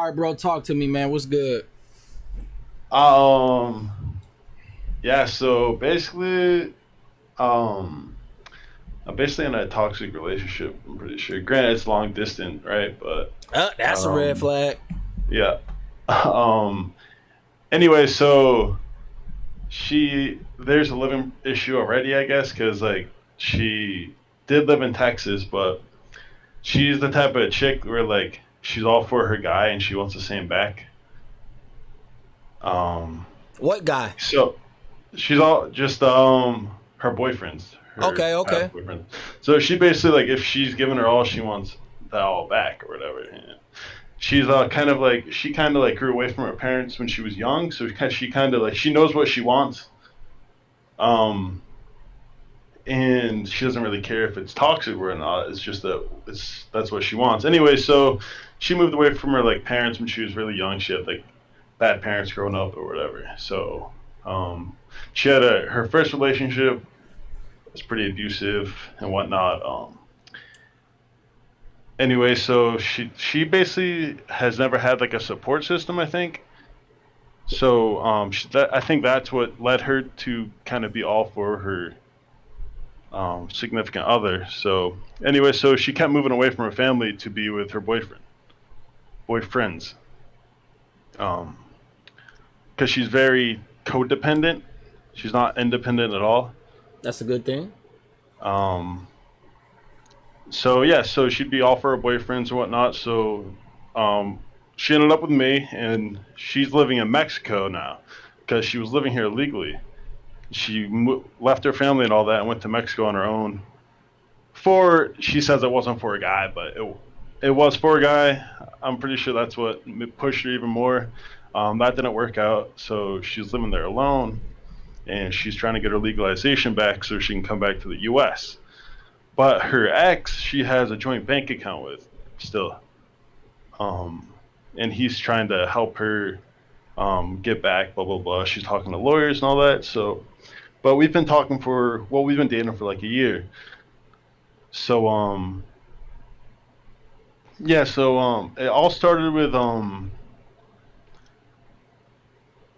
All right, bro. Talk to me, man. What's good? Um, yeah, so basically, um, I'm basically in a toxic relationship, I'm pretty sure. Granted, it's long distance, right? But, That's a red um, flag. yeah. Um, anyway, so there's a living issue already, I guess, because, like, she did live in Texas, but she's the type of chick where, like, she's all for her guy and she wants the same back. Um, What guy? so she's all just her boyfriends, her Okay, past okay. boyfriends. So she basically like if she's given her all, she wants that all back or whatever. And she's kind of like she kind of like grew away from her parents when she was young, so she kind of like she knows what she wants. Um, and she doesn't really care if it's toxic or not. It's just that that's what she wants. Anyway, so she moved away from her like parents when she was really young. She had like bad parents growing up or whatever. So she had her first relationship was pretty abusive and whatnot. Anyway, so she basically has never had like a support system. I think so. I think that's what led her to kind of be all for her significant other. So anyway, so she kept moving away from her family to be with her boyfriends, um, because she's very codependent. She's not independent at all. That's a good thing. Um, so yeah, so she'd be all for her boyfriends and whatnot. So she ended up with me, and she's living in Mexico now because she was living here illegally. She left her family and all that and went to Mexico on her own. For she says it wasn't for a guy, but it was for a guy. I'm pretty sure that's what pushed her even more. That didn't work out, so she's living there alone, and she's trying to get her legalization back so she can come back to the U.S. But her ex, she has a joint bank account with still, um, and he's trying to help her get back. Blah blah blah. She's talking to lawyers and all that. So, but we've been talking for we've been dating for like a year. So yeah, so it all started with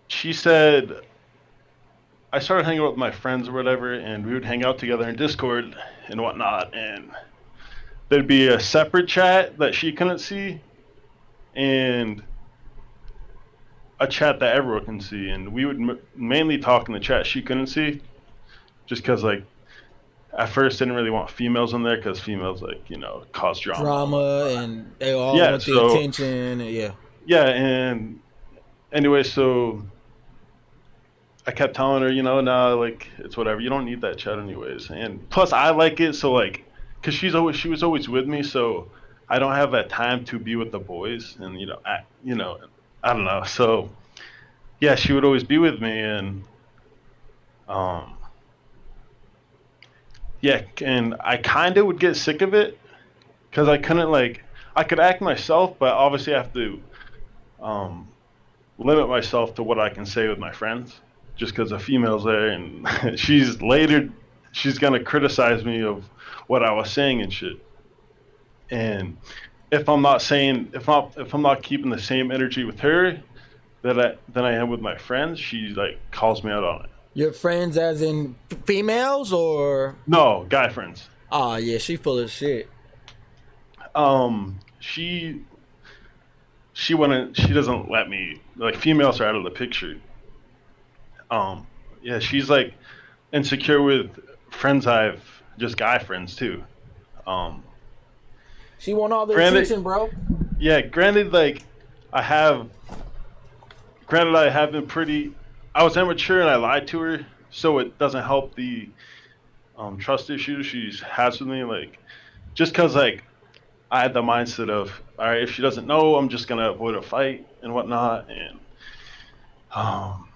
she said I started hanging out with my friends or whatever, and we would hang out together in Discord and whatnot, and there'd be a separate chat that she couldn't see, and a chat that everyone can see, and we would mainly talk in the chat she couldn't see, just because like at first didn't really want females in there because females like cause drama and Drama, whatnot. and they all Yeah, want the so attention. And yeah. yeah, and anyway, so I kept telling her, nah, like it's whatever. You don't need that chat anyways. And plus, I like it, so like, cause she was always with me, so I don't have that time to be with the boys, and I don't know. So yeah, she would always be with me, and um, yeah, and I kind of would get sick of it, cause I couldn't like, I could act myself, but obviously I have to um limit myself to what I can say with my friends, just because a female's there, and she's gonna criticize me of what I was saying and shit. And if I'm not keeping the same energy with her than I am with my friends, she like calls me out on it. Your friends, as in females, or No, guy friends. oh yeah, she full of shit. She wouldn't. She doesn't let me. Like females are out of the picture. Um, yeah, she's like insecure with friends I've just guy friends too. Um, She want all the granted, attention, bro. yeah, granted, like I have, granted, I have been pretty. I was immature and I lied to her, so it doesn't help the trust issues she has with me. Like, just because like I had the mindset of, all right, if she doesn't know, I'm just gonna avoid a fight and whatnot, and um,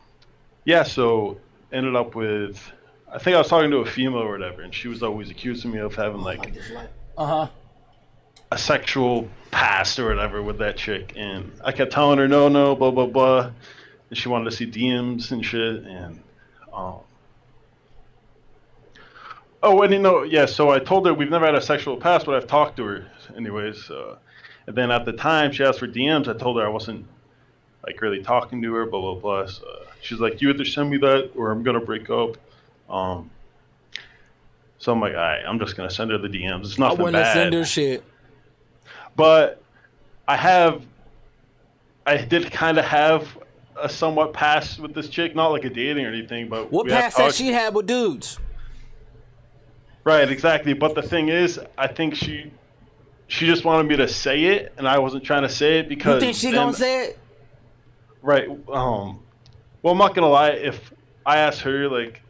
yeah, so ended up with. I think I was talking to a female or whatever, and she was always accusing me of having Oh, like like this light. Uh huh. a sexual past or whatever with that chick, and I kept telling her no, no, blah blah blah, and she wanted to see DMs and shit, and um, oh, and yeah, so I told her we've never had a sexual past, but I've talked to her anyways, And then at the time she asked for DMs. I told her I wasn't like really talking to her, blah blah blah. So she's like, you either send me that or I'm gonna break up. Um, so I'm like, all right, I'm just gonna send her the DMs. It's I nothing wouldn't have send bad. her shit. But I did kind of have a somewhat past with this chick, not like a dating or anything, but What we had past that talked. she had with dudes? Right, exactly. But the thing is, I think she just wanted me to say it, and I wasn't trying to say it You because think she then, gonna say it? right. Well, I'm not gonna lie. If I asked her, like,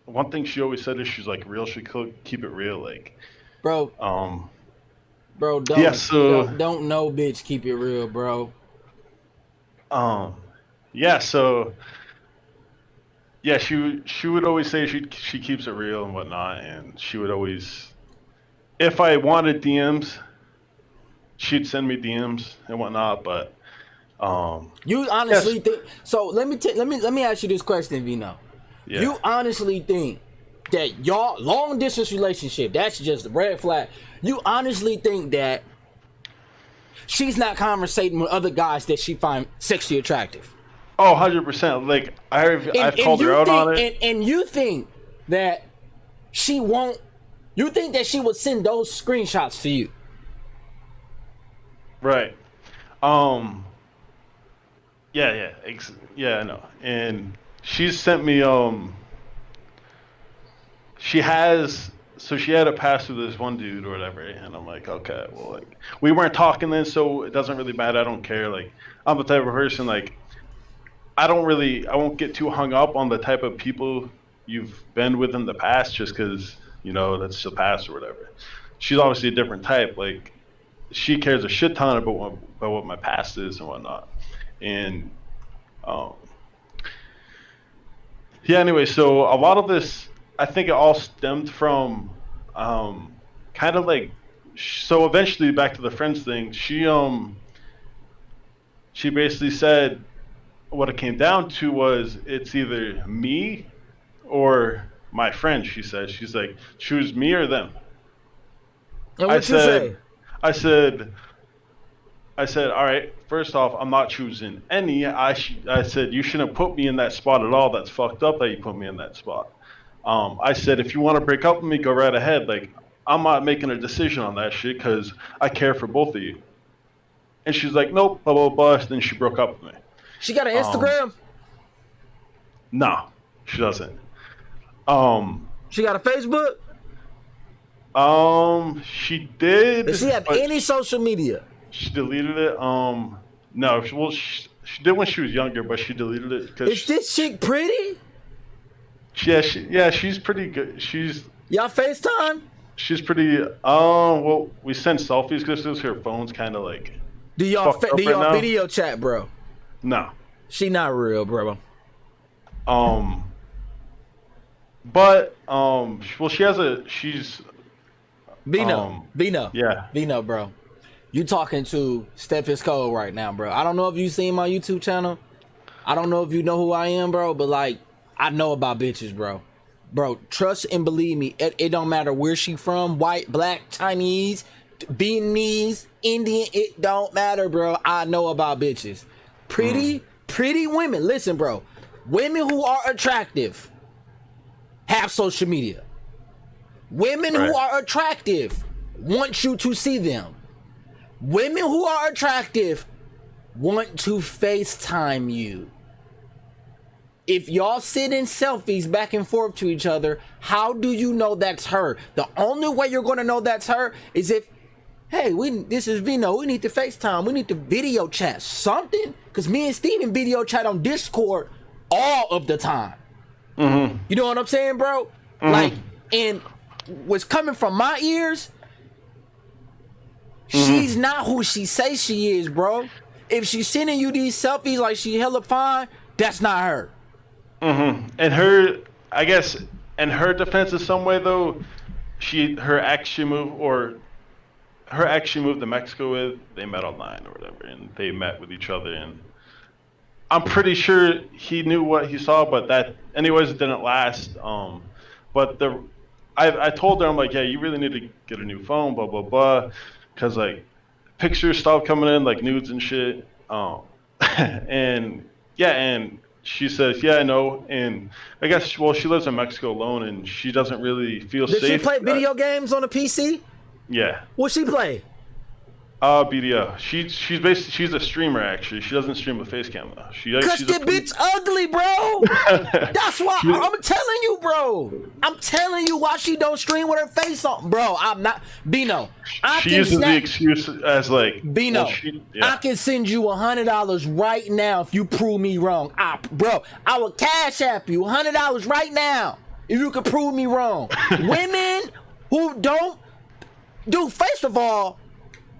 one thing she always said is she's like real. She could keep it real, like, Bro, um, bro, yeah. don't know, bitch. Keep it real, bro. Um, yeah. So, yeah. She would always say she keeps it real and whatnot, and she would always, if I wanted DMs, she'd send me DMs and whatnot, but. You Yes. honestly think so? Let me ask you this question, Vino. Yeah. You honestly think that y'all long distance relationship, that's just a red flag. You honestly think that she's not conversating with other guys that she find sexually attractive? Oh, 100%. Like I've called her you out think, on it. and you think that she won't? You think that she would send those screenshots to you? Right. Yeah, yeah. Yeah, I know. And she's sent me she has so she had a pass with this one dude or whatever, and I'm like, okay, well, like we weren't talking then, so it doesn't really matter. I don't care. Like I'm the type of person, like I won't get too hung up on the type of people you've been with in the past just because, that's the past or whatever. She's obviously a different type. Like, she cares a shit ton about what my past is and whatnot. And, um, yeah, anyway, so a lot of this, I think it all stemmed from kind of like, so eventually back to the friends thing, she basically said, what it came down to was it's either me or my friend. She's like, choose me or them. And I what you say? said, I said, I said, all right. First off, I'm not choosing any. I said you shouldn't put me in that spot at all. That's fucked up that you put me in that spot. I said if you want to break up with me, go right ahead. Like I'm not making a decision on that shit because I care for both of you. And she's like, nope, blah blah blah. Then she broke up with me. She got an Um, Instagram. no, she doesn't. Um, She got a Facebook. she did, Does she have but any social media? she deleted it. No, she did when she was younger, but she deleted it because Is this chick pretty? she's pretty good. Y'all FaceTime? She's pretty. Well, we send selfies because her phone's kind of like Do y'all fucked up do right y'all now. video chat, bro? No. She not real, bro. Um, but well, she's Vino, yeah. Vino, bro. You talking to Stephens Cole right now, bro. I don't know if you seen my YouTube channel. I don't know if you know who I am, bro, but like I know about bitches, bro. Bro, trust and believe me, it don't matter where she from, white, black, Chinese, Vietnamese, Indian, it don't matter, bro. I know about bitches. Pretty women. Listen, bro. Women who are attractive have social media. Women who Right. are attractive want you to see them. Women who are attractive want to FaceTime you. If y'all sit in selfies back and forth to each other, how do you know that's her? The only way you're going to know that's her is if, hey, this is Vino, we need to FaceTime, we need to video chat, something. Because me and Steven video chat on Discord all of the time. Mm-hmm. You know what I'm saying, bro? Mm-hmm. Like, and what's coming from my ears, she's not who she says she is, bro. If she's sending you these selfies like she hella fine, that's not her. Mm-hmm. And her, I guess, in her defense in some way though, her ex she moved to Mexico with. They met online or whatever, and they met with each other. And I'm pretty sure he knew what he saw, but that, anyways, it didn't last. But I told her, I'm like, yeah, you really need to get a new phone, blah blah blah, because like pictures stopped coming in, like nudes and shit. And yeah, and she says, yeah, I know. And I guess, well, she lives in Mexico alone, and she doesn't really feel Does she safe. play video games on a PC? Yeah. What she play? BDO. She's a streamer actually. She doesn't stream with Facecam though. Cause She's a the bitch ugly, bro. That's why I'm telling you, bro. I'm telling you why she don't stream with her face on, bro. I'm not Bino. She uses the excuse as like Bino. well, I can send you $100 right now if you prove me wrong. Bro, I will cash app you $100 right now if you can prove me wrong. Women who don't do, first of all,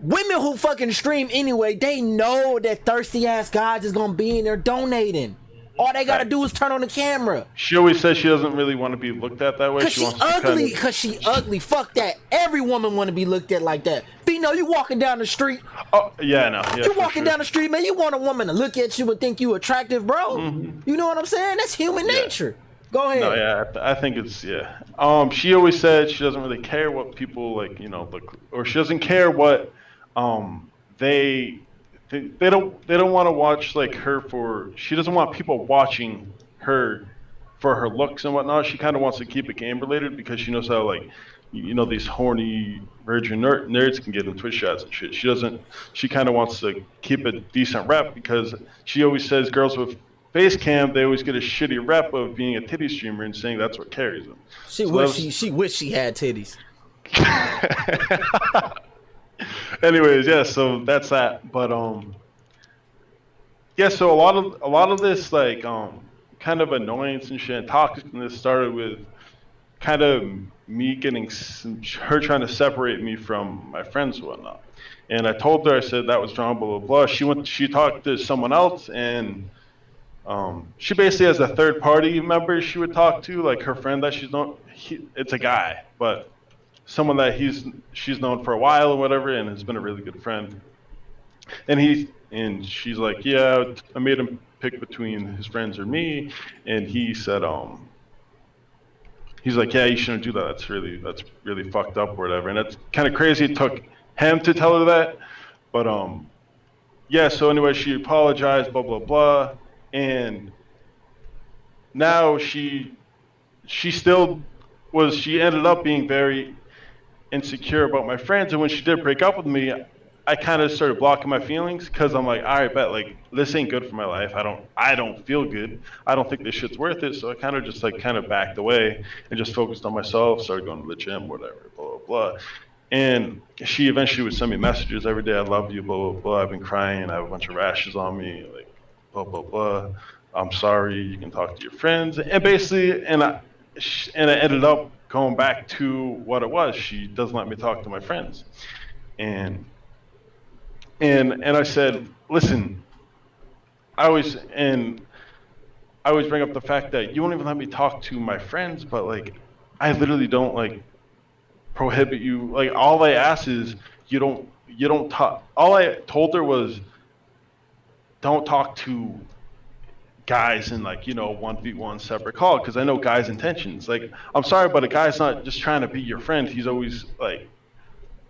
women who fucking stream anyway, they know that thirsty ass guys is gonna be in there donating. All they gotta do is turn on the camera. She always says she doesn't really want to be looked at that way. Cause she ugly. Cause she ugly. Fuck that. Every woman want to be looked at like that. Bino, you walking down the street. Oh yeah, no. Yeah, you walking down the street, man. You want a woman to look at you and think you attractive, bro? Mm-hmm. You know what I'm saying? That's human nature. Go ahead. No, yeah, I think it's yeah. She always said she doesn't really care what people like, look, or she doesn't care what they don't want to watch like her for. She doesn't want people watching her for her looks and whatnot. She kind of wants to keep it game related because she knows how like these horny virgin nerds can get in Twitch shots and shit. She kind of wants to keep a decent rep because she always says girls with face cam, they always get a shitty rep of being a titty streamer and saying that's what carries them. She wish she had titties. Anyways, yeah, so that's that. But yeah, so a lot of this like kind of annoyance and shit and toxicness started with kind of me getting her trying to separate me from my friends and whatnot. And I told her, I said that was wrong, blah blah blah. She talked to someone else, and she basically has a third party member she would talk to, like her friend that it's a guy, but someone that she's known for a while or whatever, and has been a really good friend. And she's like, yeah, I made him pick between his friends or me, and he said, he's like, yeah, you shouldn't do that. That's really fucked up or whatever. And that's kind of crazy. It took him to tell her that, but yeah. So anyway, she apologized, blah blah blah, and now she ended up being very insecure about my friends, and when she did break up with me, I kind of started blocking my feelings because I'm like, all right, bet like this ain't good for my life. I don't feel good. I don't think this shit's worth it. So I kind of just like kind of backed away and just focused on myself. Started going to the gym, whatever, blah blah blah. And she eventually would send me messages every day. I love you, blah blah blah. I've been crying. I have a bunch of rashes on me, like blah blah blah. I'm sorry. You can talk to your friends. And basically, and I ended up going back to what it was. She doesn't let me talk to my friends, and I said, listen, I always bring up the fact that you won't even let me talk to my friends, but like I literally don't like prohibit you. Like all I ask is you don't talk. All I told her was don't talk to guys in like 1v1 separate call, because I know guys' intentions. Like I'm sorry, but a guy's not just trying to be your friend. He's always like,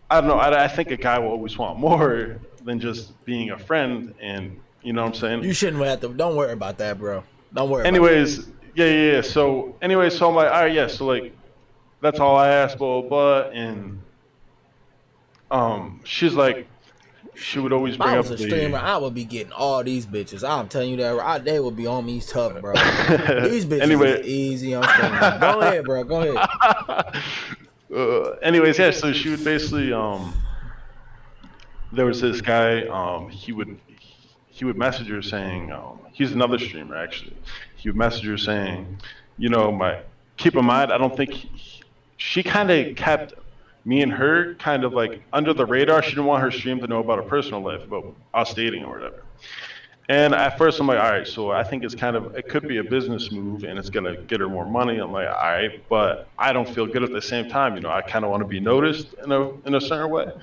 I don't know. I think a guy will always want more than just being a friend, and you know what I'm saying? You shouldn't have to. Don't worry about that, bro. Don't worry. Anyways, yeah. So I'm like, all right, yeah. So like, that's all I asked, blah blah blah. And she's like, she would always bring up the. If I was a streamer, I would be getting all these bitches. I'm telling you that they would be on me tough, bro. These bitches anyway. Is easy on streaming. Go ahead, bro. Go ahead. Anyways, yeah. So she would basically there was this guy. He would message her saying, he's another streamer actually. He would message her saying, keep in mind, I don't think she kind of kept me and her kind of like under the radar. She didn't want her stream to know about her personal life, about us dating or whatever. And at first I'm like, all right, so I think it could be a business move and it's gonna get her more money. I'm like, all right, but I don't feel good at the same time. I kind of want to be noticed in a certain way.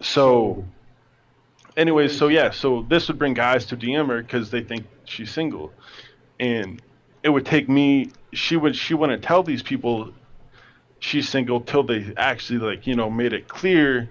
So anyways, so this would bring guys to DM her because they think she's single, and it would take me. She wouldn't tell these people she's single till they actually made it clear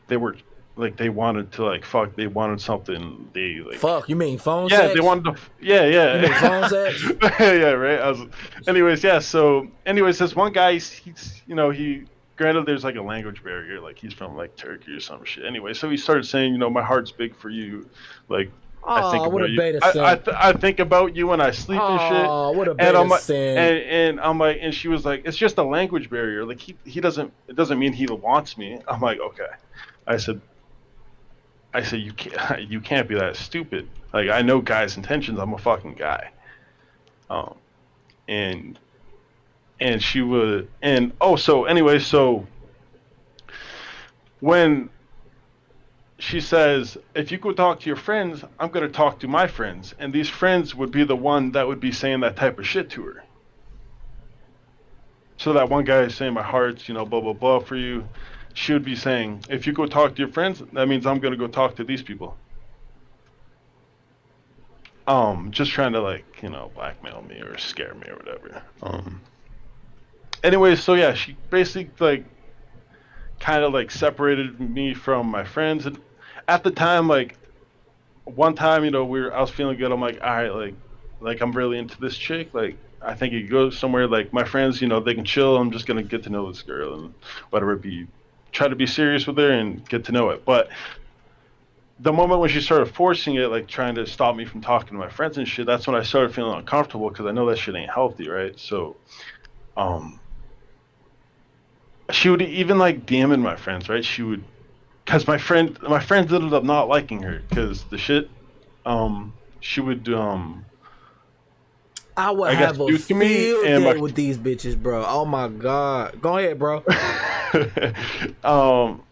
they were like they wanted to like fuck. They wanted something. They like Fuck, you mean phone yeah. They sex? wanted to yeah You mean yeah phone sex? yeah right. Anyways, yeah. So anyways, this one guy, he's he. Granted, there's like a language barrier. Like he's from like Turkey or some shit. Anyway, so he started saying, my heart's big for you. Like I think Oh, what about a you. beta simp. I think about you when I sleep and shit. Oh, what a And beta I'm like, simp. I'm like, and she was like, it's just a language barrier. Like he doesn't. It doesn't mean he wants me. I'm like, okay. I said, you can't you can't be that stupid. Like I know guys' intentions. I'm a fucking guy. Um, and she would so anyway, so when she says, if you go talk to your friends, I'm gonna talk to my friends, and these friends would be the one that would be saying that type of shit to her. So that one guy is saying my heart's, blah blah blah for you. She would be saying, if you go talk to your friends, that means I'm gonna go talk to these people. Just trying to like, blackmail me or scare me or whatever. Anyway, so yeah, she basically like kind of like separated me from my friends. And at the time, like one time, I was feeling good. I'm like, all right, like I'm really into this chick. Like I think you go somewhere. Like my friends, they can chill. I'm just gonna get to know this girl and whatever. Try to be serious with her and get to know it. But the moment when she started forcing it, like trying to stop me from talking to my friends and shit, that's when I started feeling uncomfortable because I know that shit ain't healthy, right? So, um, she would even like DMing my friends, right? She would, cause my friends ended up not liking her, cause the shit, she would, I would I guess have a do to me field and day with these bitches, bro. Oh my god. Go ahead, bro. um,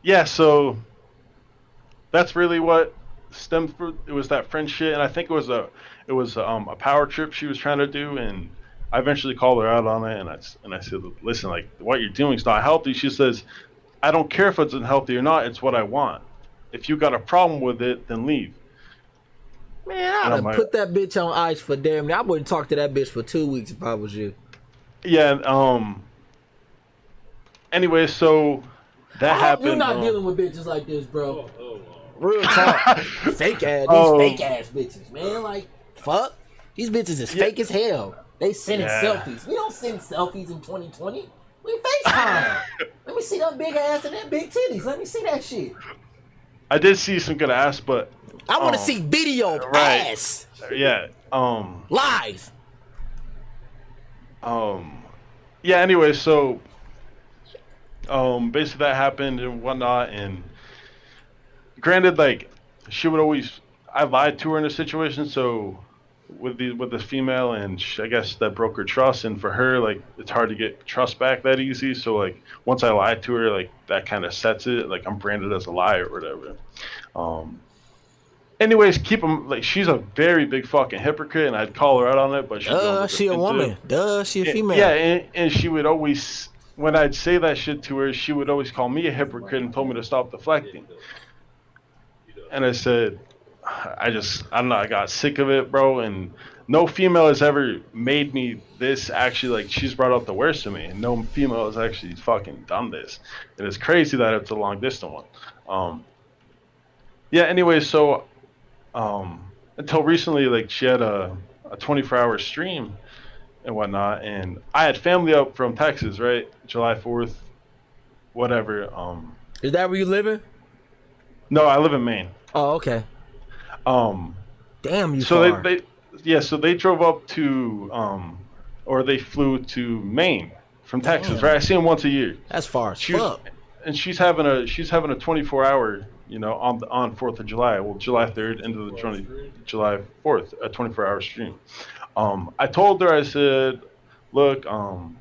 yeah. So that's really what stemmed for it was that French shit, and I think it was a power trip she was trying to do, and I eventually called her out on it, and I said, listen, like what you're doing is not healthy. She says, I don't care if it's unhealthy or not. It's what I want. If you got a problem with it, then leave. Man, And I'd I'm have like, put that bitch on ice for damn near. I wouldn't talk to that bitch for 2 weeks if I was you. yeah. Anyway, so that I hope you're happened. not dealing with bitches like this, bro. Real talk. Fake ass. These fake um, ass bitches, man. Like, fuck. These bitches is yeah, fake as hell. They sending yeah. selfies. We don't send selfies in 2020. We FaceTime. Let me see that big ass and that big titties. Let me see that shit. I did see some good ass, but I want to um, see video right, ass yeah. live. Um, yeah. Anyway, so basically that happened and whatnot, and granted, like she would always, I lied to her in a situation, so with this female, and I guess that broke her trust, and for her, like it's hard to get trust back that easy. So like once I lied to her, like that kind of sets it, like I'm branded as a liar or whatever. Um, Anyways, keep them like she's a very big fucking hypocrite, and I'd call her out on it, but she'd go on Duh, the she a defensive. woman. Duh, she a Yeah, female. and she would always, when I'd say that shit to her, she would always call me a hypocrite and told me to stop deflecting. And I said, I don't know, I got sick of it, bro. And no female has ever made me this. Actually, like she's brought out the worst of me, and no female has actually fucking done this. And it's crazy that it's a long distance one. Yeah. Anyway, so until recently, like she had a 24-hour stream and whatnot, and I had family up from Texas, right? July 4th, whatever. Is that where you living? No, I live in Maine. Oh, okay. Um, Damn, you so far. yeah, so they drove up to, or they flew to Maine from Texas, right? Damn. I see them once a year. That's far as She was, fuck. and she's having a 24-hour, on 4th of July, well, July 3rd into the July 4th, a 24-hour stream. I told her, I said, look, I'm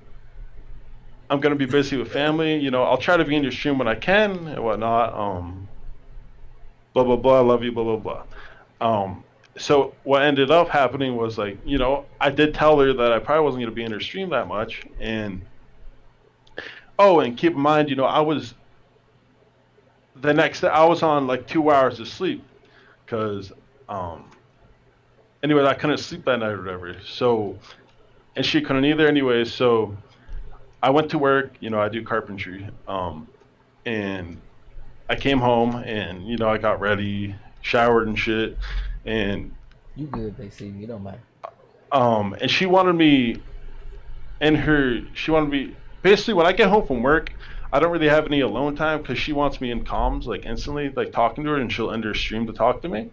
gonna be busy with family. I'll try to be in your stream when I can and whatnot. Blah blah blah. I love you. Blah blah blah. So what ended up happening was like, I did tell her that I probably wasn't gonna be in her stream that much, and and keep in mind, I was the next I was on like 2 hours of sleep because anyway I couldn't sleep that night or whatever. So and she couldn't either anyway. So I went to work. I do carpentry. And I came home and I got ready, showered and shit, and You good, they see you. Don't matter. and she wanted me basically when I get home from work. I don't really have any alone time because she wants me in comms like instantly, like talking to her, and she'll end her stream to talk to me.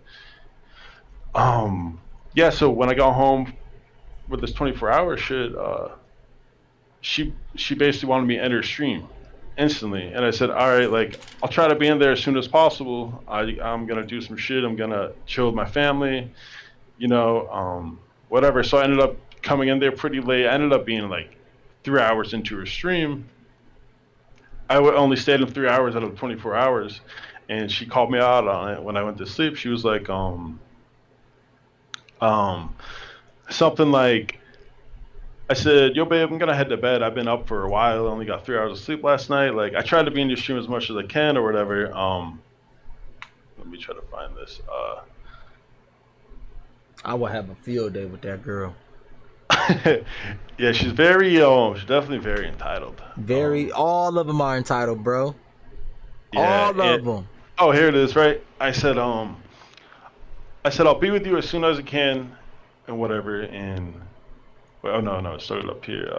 Um, yeah. So when I got home with this 24-hour shit, she basically wanted me to end her stream instantly, and I said, all right, like I'll try to be in there as soon as possible. I'm gonna do some shit. I'm gonna chill with my family, whatever. So I ended up coming in there pretty late. I ended up being like 3 hours into her stream. Only stayed in 3 hours out of 24 hours, and she called me out on it when I went to sleep. She was like, um, something like, I said, yo, babe, I'm gonna head to bed. I've been up for a while. I only got 3 hours of sleep last night. Like, I tried to be in your stream as much as I can or whatever. Let me try to find this. I will have a field day with that girl. Yeah, she's definitely very entitled. All of them are entitled, bro. Yeah, All of them. oh, here it is, right? I said I'll be with you as soon as I can, and whatever. And oh no, it started up here.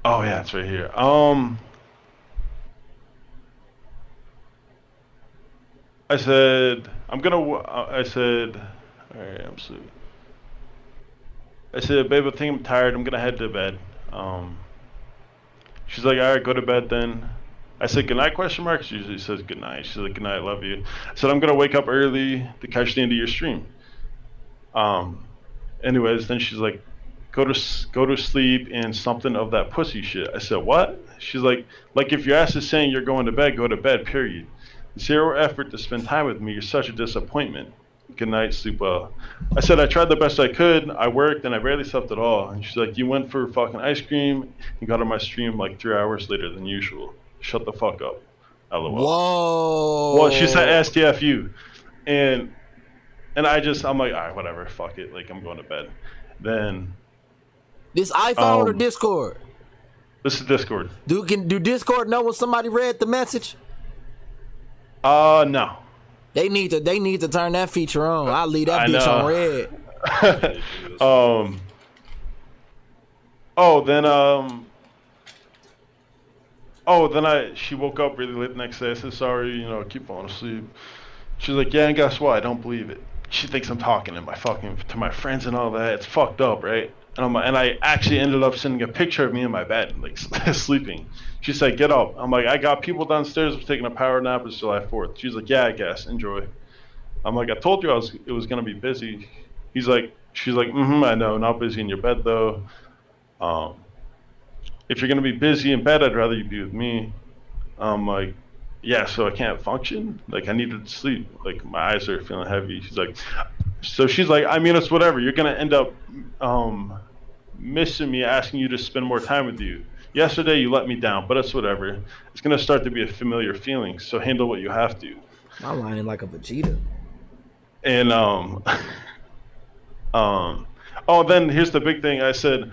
Oh yeah, it's right here. I said I'm gonna. I said, all right, I'm sleeping. I said, babe, I think I'm tired. I'm gonna head to bed. She's like, all right, go to bed then. I said, good night, question mark. She usually says good night. She's like, good night, love you. I said, I'm gonna wake up early to catch the end of your stream. Um, anyways, then she's like, go to sleep and something of that pussy shit. I said, what? She's like if your ass is saying you're going to bed, go to bed, period. Zero effort to spend time with me. You're such a disappointment. Good night, sleep well. I said I tried the best I could. I worked and I barely slept at all. And she's like, you went for fucking ice cream and got on my stream like 3 hours later than usual. Shut the fuck up. LOL. Whoa. Well, she said STFU. And I'm like, all right, whatever, fuck it. Like, I'm going to bed. Then This iPhone or Discord? this is Discord. Do Discord know when somebody read the message? No. They need to turn that feature on. I'll leave that bitch on red. She woke up really late the next day. I said, sorry, I keep falling asleep. She's like, yeah, and guess what? I don't believe it. She thinks I'm talking to my friends and all that. It's fucked up, right? And I actually ended up sending a picture of me in my bed, like sleeping. She said, get up. I'm like, I got people downstairs taking a power nap. It's July 4th. She's like, yeah, I guess. Enjoy. I'm like, I told you it was gonna be busy. She's like, I know, not busy in your bed though. If you're gonna be busy in bed, I'd rather you be with me. I'm like, yeah, so I can't function. Like, I needed to sleep. Like, my eyes are feeling heavy. She's like, I mean, it's whatever. You're gonna end up missing me, asking you to spend more time with you. Yesterday you let me down, but it's whatever. It's gonna start to be a familiar feeling. So handle what you have to. I'm lying like a Vegeta. And then here's the big thing. I said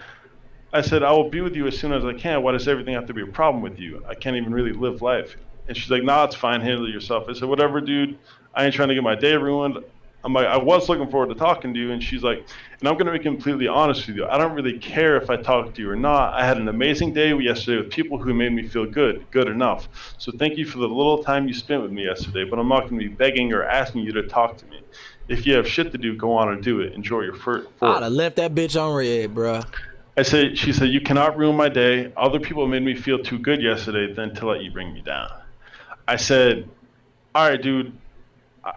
I will be with you as soon as I can. Why does everything have to be a problem with you? I can't even really live life. And she's like, nah, it's fine. Handle it yourself. I said, whatever, dude. I ain't trying to get my day ruined. I'm like, I was looking forward to talking to you. And she's like, and I'm going to be completely honest with you. I don't really care if I talk to you or not. I had an amazing day yesterday with people who made me feel good enough. So thank you for the little time you spent with me yesterday. But I'm not going to be begging or asking you to talk to me. If you have shit to do, go on and do it. Enjoy your first. I'd have left that bitch on red, bro. She said, you cannot ruin my day. Other people made me feel too good yesterday than to let you bring me down. I said, all right, dude.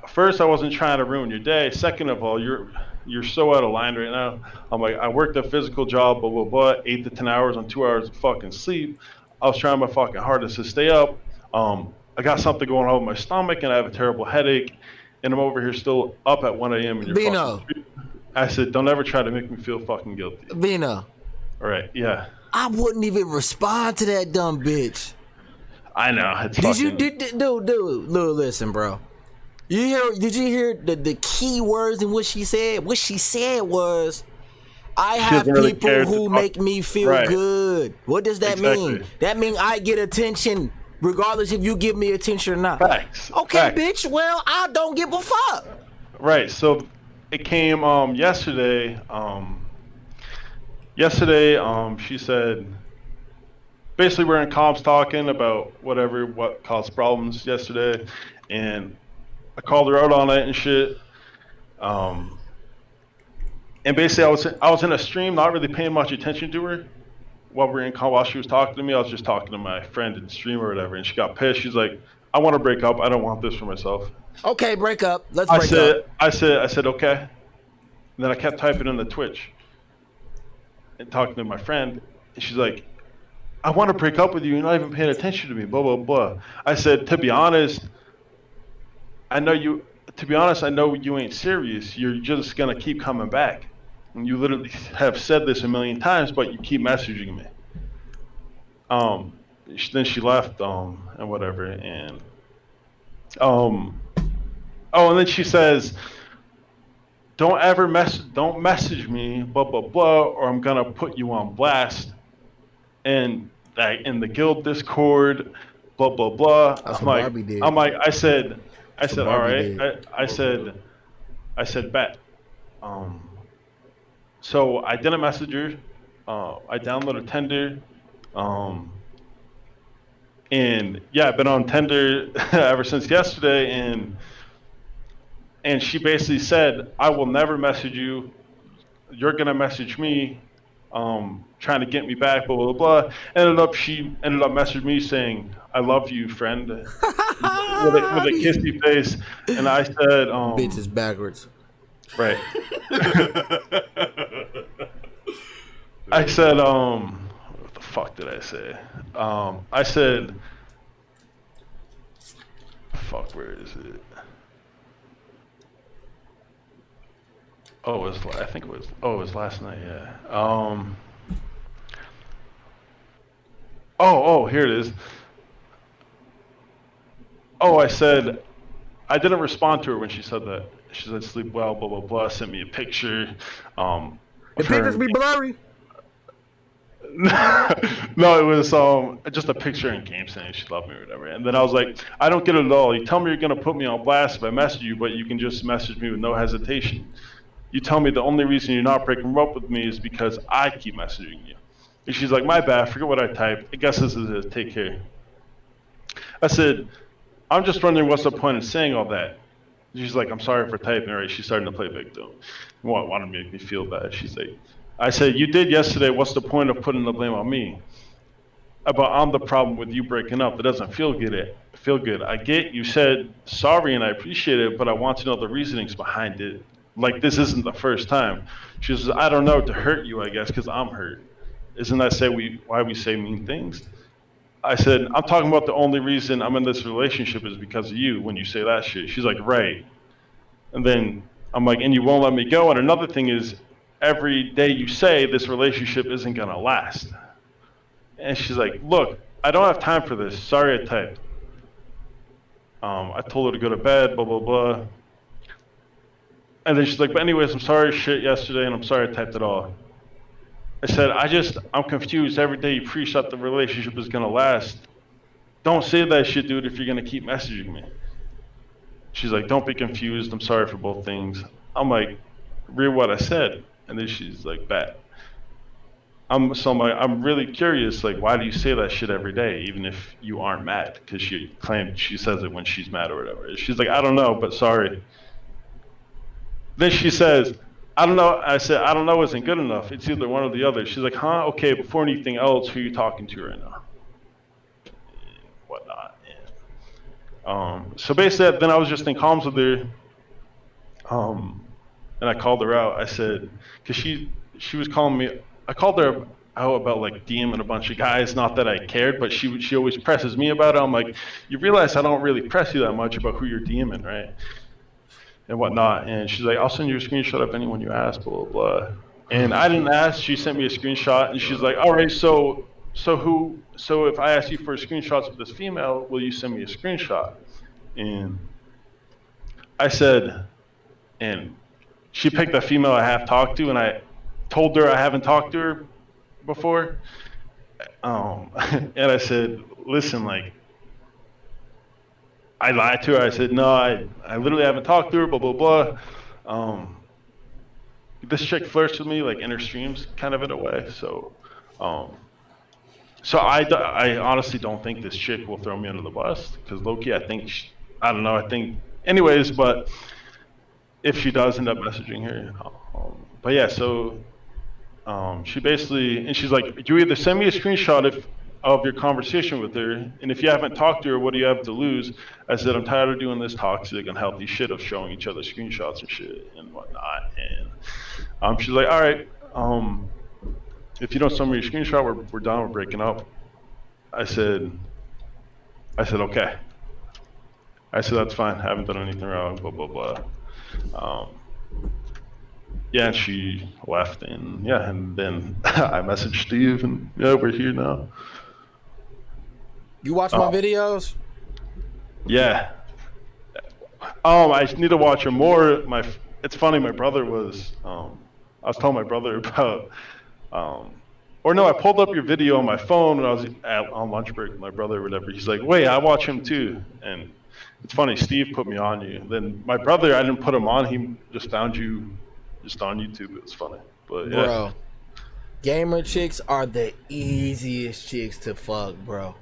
First, I wasn't trying to ruin your day. Second of all, you're so out of line right now. I'm like, I worked a physical job, blah, blah, blah, 8 to 10 hours on 2 hours of fucking sleep. I was trying my fucking hardest to stay up. I got something going on with my stomach, and I have a terrible headache, and I'm over here still up at 1 a.m. and you're fucking. I said, don't ever try to make me feel fucking guilty. Vino. All right, yeah. I wouldn't even respond to that dumb bitch. I know. It's dude, listen, bro. Did you hear the key words in what she said? What she said was, I she have doesn't really people care to who talk. make me feel Right. good. What does that Exactly. mean? That mean I get attention regardless if you give me attention or not. Facts. Okay, Facts. bitch. Well, I don't give a fuck. Right. So it came yesterday. She said basically we're in comms talking about what caused problems yesterday, and I called her out on it and shit. And basically I was in a stream, not really paying much attention to her while she was talking to me. I was just talking to my friend in the stream or whatever, and she got pissed. She's like, "I want to break up. I don't want this for myself." Okay, break up. Let's break up. I said, okay. And then I kept typing in the Twitch and talking to my friend, and she's like, "I want to break up with you. You're not even paying attention to me." Blah blah blah. I said, to be honest, I know you. To be honest, I know you ain't serious. You're just gonna keep coming back. And you literally have said this a million times, but you keep messaging me. Then she left, and whatever, and oh, and then she says, don't message me, blah blah blah, or I'm gonna put you on blast, and in the guild Discord, blah blah blah. That's what Barbie did. I'm like, I said, That's what all Barbie right, did. I said, bet. So I didn't message her. I downloaded Tinder. And yeah, I've been on Tinder ever since yesterday, and she basically said, I will never message you. You're gonna message me, trying to get me back, blah blah blah. She ended up messaging me saying, I love you, friend, with a kissy face. And I said, Bitch is backwards. Right. I said, what the fuck did I say? I said, fuck, where is it? Oh, it was last night, yeah. Here it is. Oh, I said, I didn't respond to her when she said that. She said, sleep well, blah, blah, blah, sent me a picture. The pictures be blurry? No, it was just a picture in game saying she loved me or whatever. And then I was like, I don't get it at all. You tell me you're going to put me on blast if I message you, but you can just message me with no hesitation. You tell me the only reason you're not breaking up with me is because I keep messaging you. And she's like, my bad, forget what I typed. I guess this is it, take care. I said, I'm just wondering what's the point of saying all that. She's like, I'm sorry for typing. All right, she's starting to play victim. Wanted to make me feel bad. She's like, I said, you did yesterday. What's the point of putting the blame on me? About I'm the problem with you breaking up. It doesn't feel good. I get you said sorry and I appreciate it, but I want to know the reasonings behind it. Like this isn't the first time. She says, I don't know, to hurt you, I guess, because I'm hurt. Isn't that why we say mean things? I said, I'm talking about the only reason I'm in this relationship is because of you when you say that shit. She's like, right. And then I'm like, and you won't let me go. And another thing is, every day you say this relationship isn't going to last. And she's like, look, I don't have time for this. Sorry I typed. I told her to go to bed, blah, blah, blah. And then she's like, but anyways, I'm sorry shit yesterday and I'm sorry I typed it all. I said, I'm confused. Every day you preach that the relationship is going to last. Don't say that shit, dude, if you're going to keep messaging me. She's like, don't be confused. I'm sorry for both things. I'm like, read what I said. And then she's like, bet. I'm really curious, like, why do you say that shit every day, even if you aren't mad? Because she claimed she says it when she's mad or whatever. She's like, I don't know, but sorry. Then she says, I don't know. I said, I don't know isn't good enough. It's either one or the other. She's like, huh? Okay, before anything else, who are you talking to right now? And whatnot. And, so basically, then I was just in comms with her. And I called her out. I said, because she was calling me. I called her out about like DMing a bunch of guys. Not that I cared, but she always presses me about it. I'm like, you realize I don't really press you that much about who you're DMing, right? And whatnot. And she's like, I'll send you a screenshot of anyone you ask, blah, blah, blah. And I didn't ask. She sent me a screenshot, and she's like, all right, so if I ask you for screenshots of this female, will you send me a screenshot? And I said, and she picked a female I have talked to, and told her I haven't talked to her before. And I said, listen, like, I lied to her. I said, no, I literally haven't talked to her, blah, blah, blah. This chick flirts with me, like, in her streams, kind of in a way. So, I honestly don't think this chick will throw me under the bus, because low-key, I don't know, anyways, but if she does end up messaging her. But yeah, so she basically, and she's like, you either send me a screenshot of your conversation with her, and if you haven't talked to her, what do you have to lose? I said, I'm tired of doing this toxic, unhealthy shit of showing each other screenshots and shit and whatnot. And she's like, all right, if you don't send me your screenshot, we're done, we're breaking up. I said, okay. I said, that's fine, I haven't done anything wrong, blah, blah, blah. Yeah, and she left, and yeah, and then I messaged Steve, and yeah, we're here now. You watch my videos? Yeah. I just need to watch them more. It's funny, my brother was, I was telling my brother about, I pulled up your video on my phone when I was on lunch break with my brother or whatever. He's like, wait, I watch him too. And it's funny, Steve put me on you. Then my brother, I didn't put him on, he just found you just on YouTube. It's funny. But yeah. Bro, gamer chicks are the easiest chicks to fuck, bro.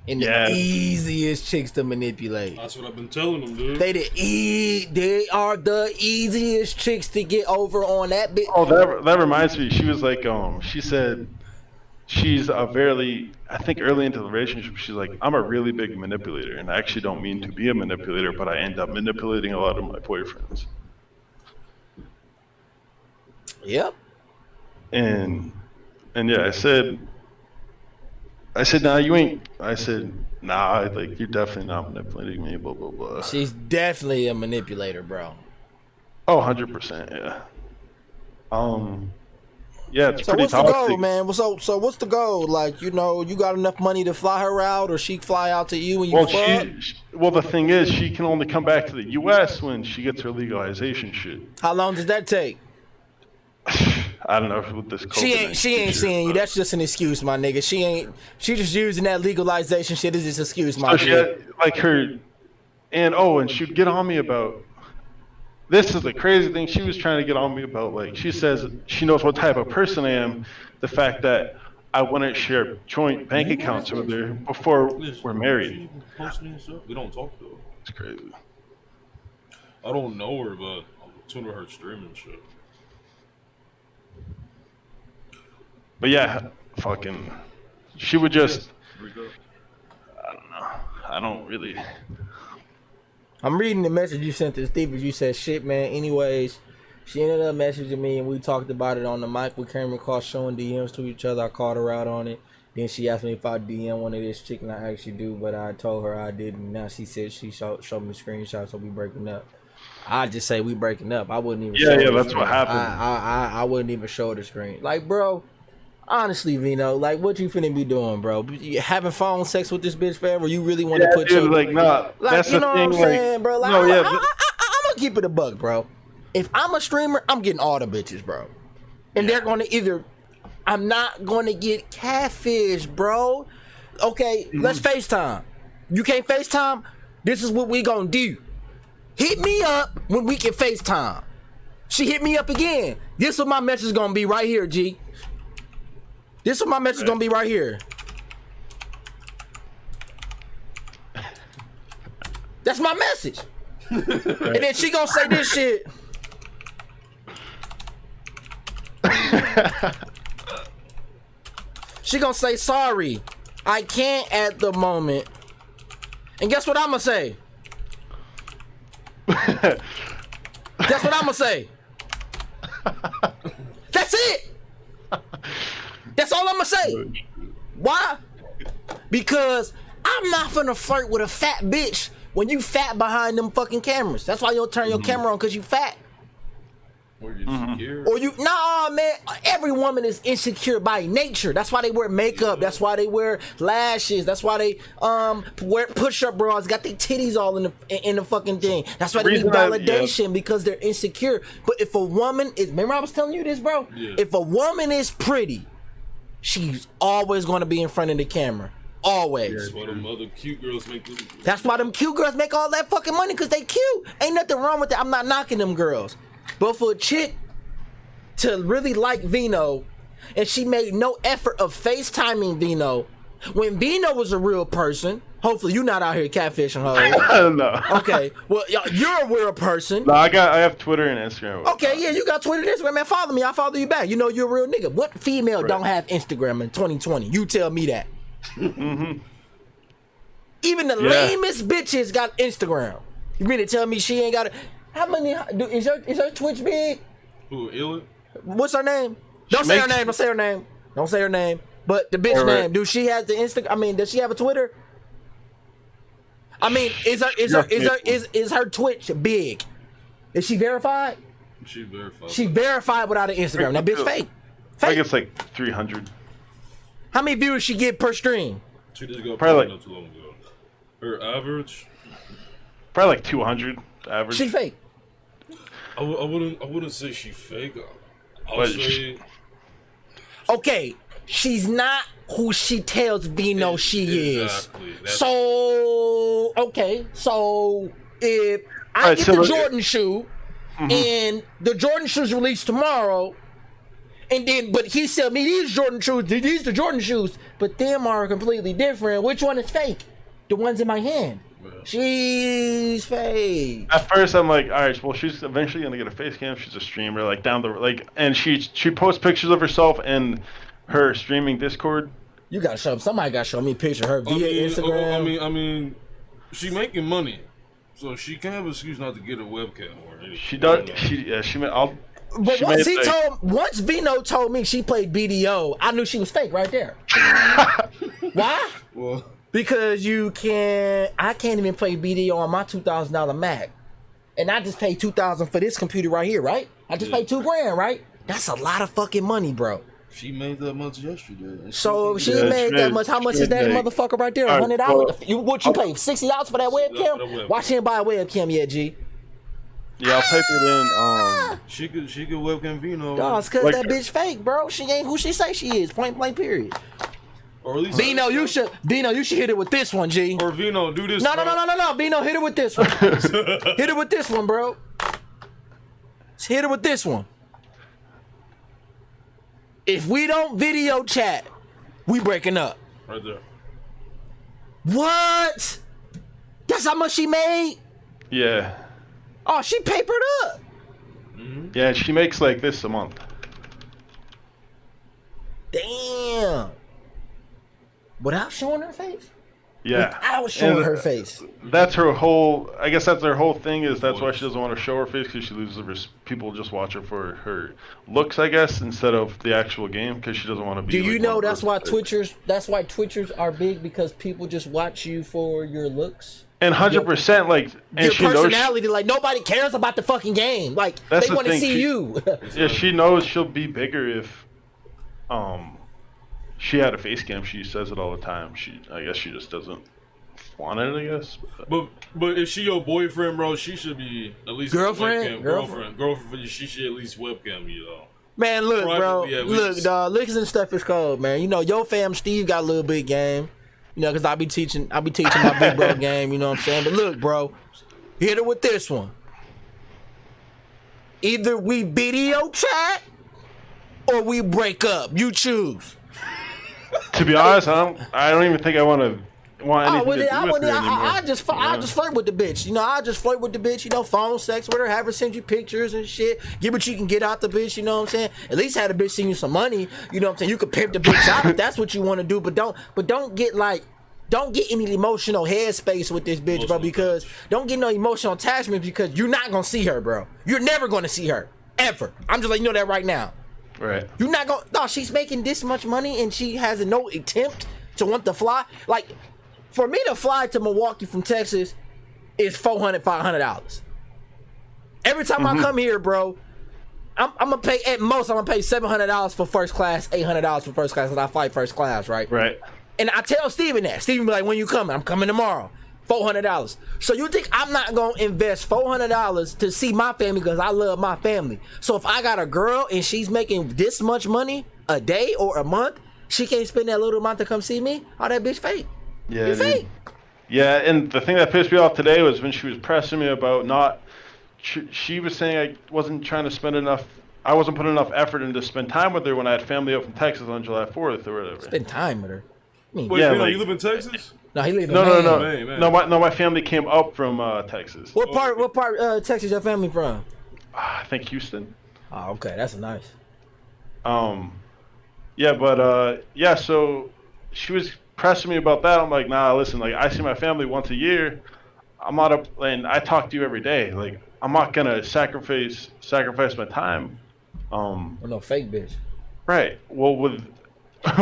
And the easiest chicks to manipulate. That's what I've been telling them, dude. They are the easiest chicks to get over on that bit. Oh, that reminds me. She was like, she said she's I think early into the relationship, she's like, I'm a really big manipulator, and I actually don't mean to be a manipulator, but I end up manipulating a lot of my boyfriends. Yep. And yeah, I said, nah, you ain't. I said, nah, like, you're definitely not manipulating me, blah, blah, blah. She's definitely a manipulator, bro. Oh, 100%, yeah. Yeah, it's so pretty what's toxic. the goal, man? So what's the goal? Like, you got enough money to fly her out, or she fly out to you and you fuck? Well, the thing is, she can only come back to the U.S. when she gets her legalization shit. How long does that take? I don't know with this. She ain't seeing you. That's just an excuse, my nigga. She just using that legalization shit as an excuse, my nigga. And she'd get on me about. This is the crazy thing. She was trying to get on me about, like, she says she knows what type of person I am. The fact that I wouldn't share joint bank accounts with her before we're married. We don't talk though. It's crazy. I don't know her, but I'm tuned to her stream and shit. But yeah, fucking, she would just, I don't know. I don't really. I'm reading the message you sent to Steve. You said, shit, man. Anyways, she ended up messaging me, and we talked about it on the mic. We came across showing DMs to each other. I called her out on it. Then she asked me if I DM one of this chick, and I actually do, but I told her I didn't. Now she said she showed me screenshots, so we breaking up. I just say we breaking up. I wouldn't even show her that's screen. What happened. I wouldn't even show the screen. Like, bro, honestly, Vino, like, what you finna be doing, bro? You having phone sex with this bitch forever? You really want to put your... like, nah, like, that's you the know thing, what I'm saying, bro? Like, I'm gonna keep it a buck, bro. If I'm a streamer, I'm getting all the bitches, bro. And they're gonna either... I'm not gonna get catfish, bro. Okay, let's FaceTime. You can't FaceTime? This is what we gonna do. Hit me up when we can FaceTime. She hit me up again. This is what my message is gonna be right here, G. This is what my message is gonna be right here. That's my message. And then she gonna say this shit. She gonna say, sorry, I can't at the moment. And guess what I'm gonna say? Guess what I'm gonna say? That's it. That's all I'm gonna say. Why? Because I'm not finna flirt with a fat bitch when you fat behind them fucking cameras. That's why you don't turn your camera on, because you fat. Or you're insecure. Or you, nah, man. Every woman is insecure by nature. That's why they wear makeup. That's why they wear lashes. That's why they wear push-up bras. Got their titties all in the fucking thing. That's why they need validation because they're insecure. But if a woman is, remember I was telling you this, bro. Yeah. If a woman is pretty, she's always going to be in front of the camera. Always. That's why them other cute girls make them. That's why them cute girls make all that fucking money because they cute. Ain't nothing wrong with that. I'm not knocking them girls. But for a chick to really like Vino, and she made no effort of FaceTiming Vino, when Vino was a real person, hopefully you're not out here catfishing hoes. No. Okay, well, you're a real person. No, I have Twitter and Instagram. Okay, yeah, you got Twitter and Instagram, man. Follow me, I'll follow you back. You know you're a real nigga. What female don't have Instagram in 2020? You tell me that. Mm-hmm. Even the lamest bitches got Instagram. You mean to tell me she ain't got it? How many? Is her Twitch big? Who, Ill? What's her name? Don't say her name. Don't say her name. Don't say her name. But the bitch name. Do she have the Instagram? I mean, does she have a Twitter? I mean, is her Twitch big? Is she verified? She verified. She verified without an Instagram. That bitch fake. I think it's like 300. How many viewers she get per stream? She just got probably not too long ago. Her average? Probably like 200 average. She fake. I wouldn't say she fake. I would say. Okay, she's not who she tells Vino she exactly. is. So okay, so if I get the Jordan shoe, and the Jordan shoes released tomorrow, and then but he sell me these Jordan shoes, these the Jordan shoes, but them are completely different. Which one is fake? The ones in my hand. She's fake. At first, I'm like, all right, well, she's eventually gonna get a face cam. She's a streamer, like down the and she posts pictures of herself in her streaming Discord. You gotta show somebody. Gotta show me a picture of her via Instagram. I mean, she making money, so she can't have an excuse not to get a webcam or anything. She does. But once Vino told me she played BDO, I knew she was fake right there. Why? Well. Because I can't even play BDO on my $2,000 Mac, and I just paid $2,000 for this computer right here, right? I just paid $2,000, right? That's a lot of fucking money, bro. She made that much yesterday. So she made that much. How much is that motherfucker right there? $100. What you paid? $60 for that webcam? Why she didn't buy a webcam yet, G? Yeah, I'll type it in. She could webcam Vino. No, it's cause that bitch fake, bro. She ain't who she say she is. Point blank, period. Or at least Vino, you should hit it with this one, G. Or Vino, do this. No. Vino, hit it with this one. Hit it with this one, bro. Hit it with this one. If we don't video chat, we breaking up. Right there. What? That's how much she made? Yeah. Oh, she papered up. Mm-hmm. Yeah, she makes like this a month. Damn. Without showing her face? Yeah. Without showing her face. That's her whole. I guess that's her whole thing. Is that's why she doesn't want to show her face, because she loses people just watch her for her looks, I guess, instead of the actual game, because she doesn't want to be. Do you know that's why Twitchers? That's why Twitchers are big, because people just watch you for your looks. And 100%, like, and your she personality, knows like nobody cares about the fucking game. Like that's they want to see you. Yeah, she knows she'll be bigger if, she had a face cam. She says it all the time. I guess she just doesn't want it, I guess. But if she your boyfriend, bro, she should be at least girlfriend. She should at least webcam you, though. Man, look, bro. Look, dog. Licks and stuff is cold, man. You know, your fam Steve got a little big game. You know, because I be teaching my big bro game. You know what I'm saying? But look, bro, hit it with this one. Either we video chat or we break up. You choose. To be honest, I don't even think I want anything to do with her anymore. I just flirt with the bitch. You know, I just flirt with the bitch. You know, phone sex with her, have her send you pictures and shit. Get what you can get out the bitch. You know what I'm saying? At least have the bitch send you some money. You know what I'm saying? You could pimp the bitch out if that's what you want to do. But don't get any emotional headspace with this bitch, bro. Because don't get no emotional attachment, because you're not gonna see her, bro. You're never gonna see her ever. I'm just letting you know that right now. Right. You're not gonna. No, she's making this much money and she has no attempt to want to fly. Like, for me to fly to Milwaukee from Texas is $400, $500. Every time I come here, bro, I'm gonna pay at most. I'm gonna pay $700 for first class, $800 for first class, and I fly first class, right? Right. And I tell Steven that. Steven be like, when you coming? I'm coming tomorrow. $400. So you think I'm not gonna invest $400 to see my family because I love my family? So if I got a girl and she's making this much money a day or a month, she can't spend that little amount to come see me? Oh, that bitch fake. Yeah. You fake. Yeah, and the thing that pissed me off today was when she was pressing me about not. She was saying I wasn't trying to spend enough. I wasn't putting enough effort into spend time with her when I had family up from Texas on July 4th or whatever. Spend time with her. I mean, Wait, Yeah, Vino, like- you live in Texas? no, he live in No, Maine. Man. no. My family came up from Texas. What part Texas your family from? I think Houston. Oh, okay, that's nice. Yeah, but yeah. So she was pressing me about that. I'm like, nah, listen. Like, I see my family once a year. I'm not up, and I talk to you every day. Like, I'm not gonna sacrifice my time. Oh, no, fake bitch. Right. Well, with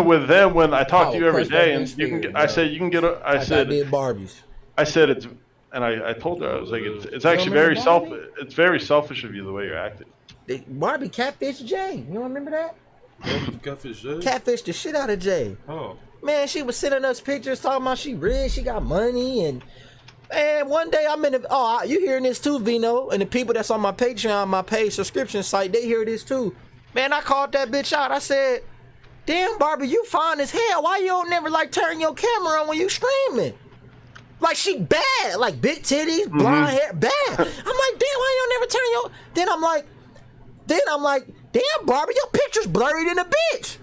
with them, when I talk to you every crush that day, and bitch you can spirit, get, I bro. said you can get. I Like I said did Barbies. I said it's, and I told her I was like it's actually remember very Barbie? It's very selfish of you the way you're acting. Barbie catfish Jay. You don't remember that? Catfish Jay? Catfish the shit out of Jay. Oh. Man, she was sending us pictures talking about she rich, she got money, and man, one day I'm in the you hearing this too, Vino, and the people that's on my Patreon, my paid subscription site, they hear this too. Man, I called that bitch out. I said, damn, Barbie, you fine as hell. Why you don't never like turn your camera on when you streaming? Like, she bad, like big titties, blonde hair, bad. I'm like, damn, why you don't never turn your? Then I'm like, damn, Barbie, your picture's blurry than a bitch.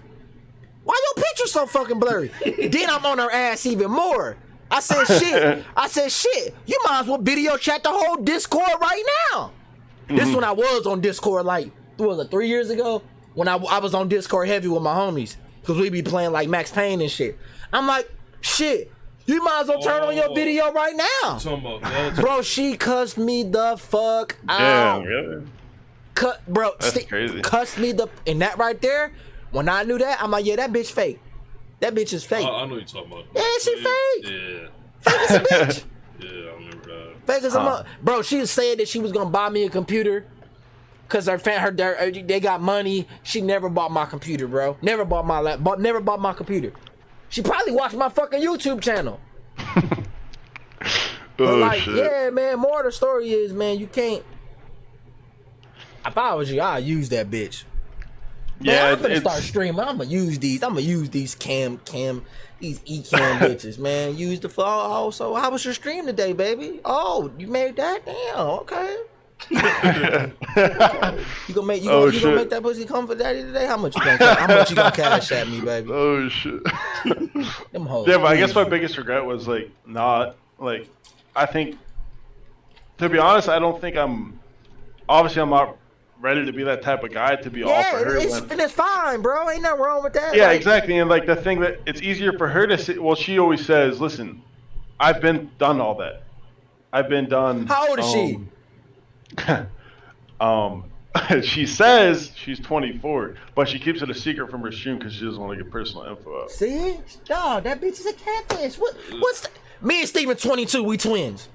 Why your picture so fucking blurry? Then I'm on her ass even more. I said, shit. You might as well video chat the whole Discord right now. This is when I was on Discord, like, what was it, 3 years ago? When I was on Discord heavy with my homies. Because we be playing, like, Max Payne and shit. I'm like, shit, you might as well turn on your video right now. Talking about that. Bro, she cussed me the fuck out. Damn, really? That's crazy. Cussed me and that right there, when I knew that, I'm like, yeah, that bitch fake. That bitch is fake. I know you're talking about. Yeah, she fake. Yeah. Fake as a bitch. Yeah, I remember that. Fake as a mother. Bro, she was saying that she was gonna buy me a computer because they got money. She never bought my computer, bro. Never bought my laptop. Never bought my computer. She probably watched my fucking YouTube channel. But like, shit. yeah, man. More of the story is, man, you can't. If I was you, I'd use that bitch. Man, Yeah, I'm gonna start streaming. I'm gonna use these cam, these e-cam bitches, man. Use the flow. Oh, so how was your stream today, baby? Oh, you made that? Damn, okay. You gonna make that pussy come for daddy today? How much you gonna cash at me, baby? Oh shit. Them hoes. Yeah, but I guess my biggest regret was like not like I think to be honest, I don't think I'm not ready to be that type of guy to be all for her. And it's fine, bro. Ain't nothing wrong with that. Yeah, like, exactly. And like the thing that it's easier for her to say, well, she always says, listen, I've been done all that. I've been done. How old is she? She says she's 24, but she keeps it a secret from her stream because she doesn't want to get personal info out. See? Dog, that bitch is a catfish. What's the, me and Steven 22, we twins.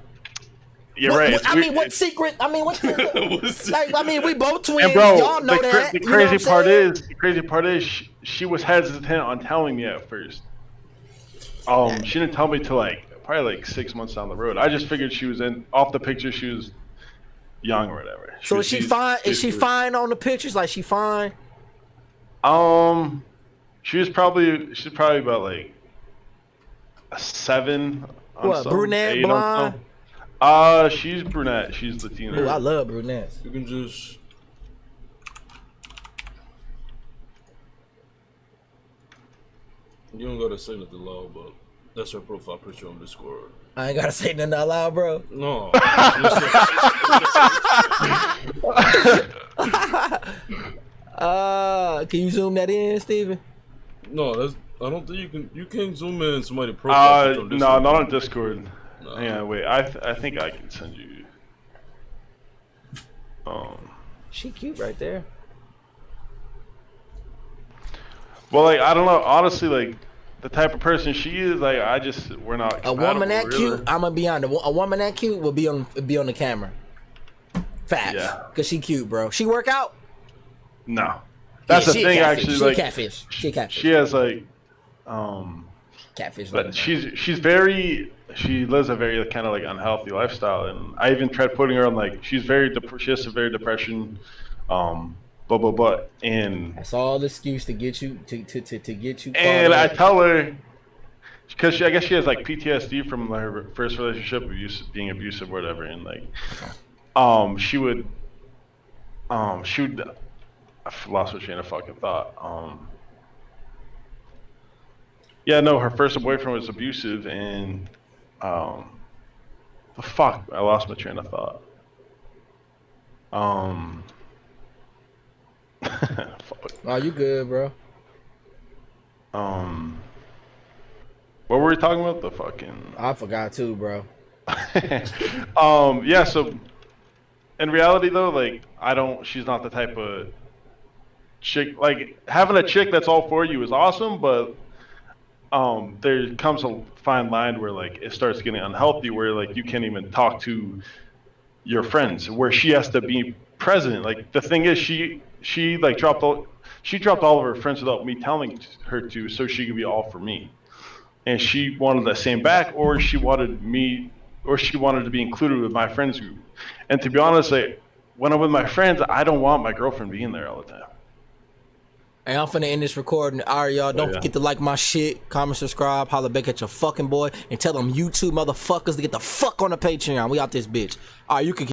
Yeah, right. What secret? What's the, like, we both twins. And bro, Y'all know that. The crazy part is she was hesitant on telling me at first. She didn't tell me till probably 6 months down the road. I just figured she was off the picture. She was young or whatever. So is she fine? Is she fine on the pictures? Like, she fine? She's probably about like a 7. What, brunette, blonde? She's brunette. She's Latina. Ooh, I love brunettes. You can just. You don't gotta say nothing loud, but that's her profile picture on Discord. I ain't gotta say nothing out loud, bro. No. Can you zoom that in, Steven? No, I don't think you can. You can't zoom in somebody's profile picture on No, Discord. not on Discord. No. Yeah, wait. I think I can send you. She cute right there. Well, like I don't know. Honestly, like the type of person she is, like we're not. A woman that really. cute, I'm gonna be honest. A woman that cute will be on the camera. Facts. Yeah. Cause she cute, bro. She work out. No, that's the she a thing. catfish. Actually, She a like catfish. She a catfish. she has like, Catfish. but she lives a very kind of like unhealthy lifestyle, and I even tried putting her on like she has severe depression, and That's all the excuse to get you to get you caught I up. tell her because I guess she has like PTSD from her first relationship, being abusive, or whatever, and like, she would, I lost my train of fucking thought. Yeah, no, her first boyfriend was abusive, and the fuck, I lost my train of thought. Fuck. Oh, you good, bro? What were we talking about? The fucking. I forgot too, bro. Yeah. So, in reality, though, like she's not the type of chick. Like having a chick that's all for you is awesome, but there comes a fine line where like it starts getting unhealthy, where like you can't even talk to your friends, where she has to be present. Like the thing is, she like dropped all of her friends without me telling her to, so she could be all for me. And she wanted the same back, or she wanted to be included with my friends group. And to be honest, like when I'm with my friends, I don't want my girlfriend being there all the time. Hey, I'm finna end this recording. All right, y'all. Don't yeah. forget to like my shit, comment, subscribe, holla back at your fucking boy, and tell them YouTube motherfuckers to get the fuck on the Patreon. We out this bitch. All right, you can.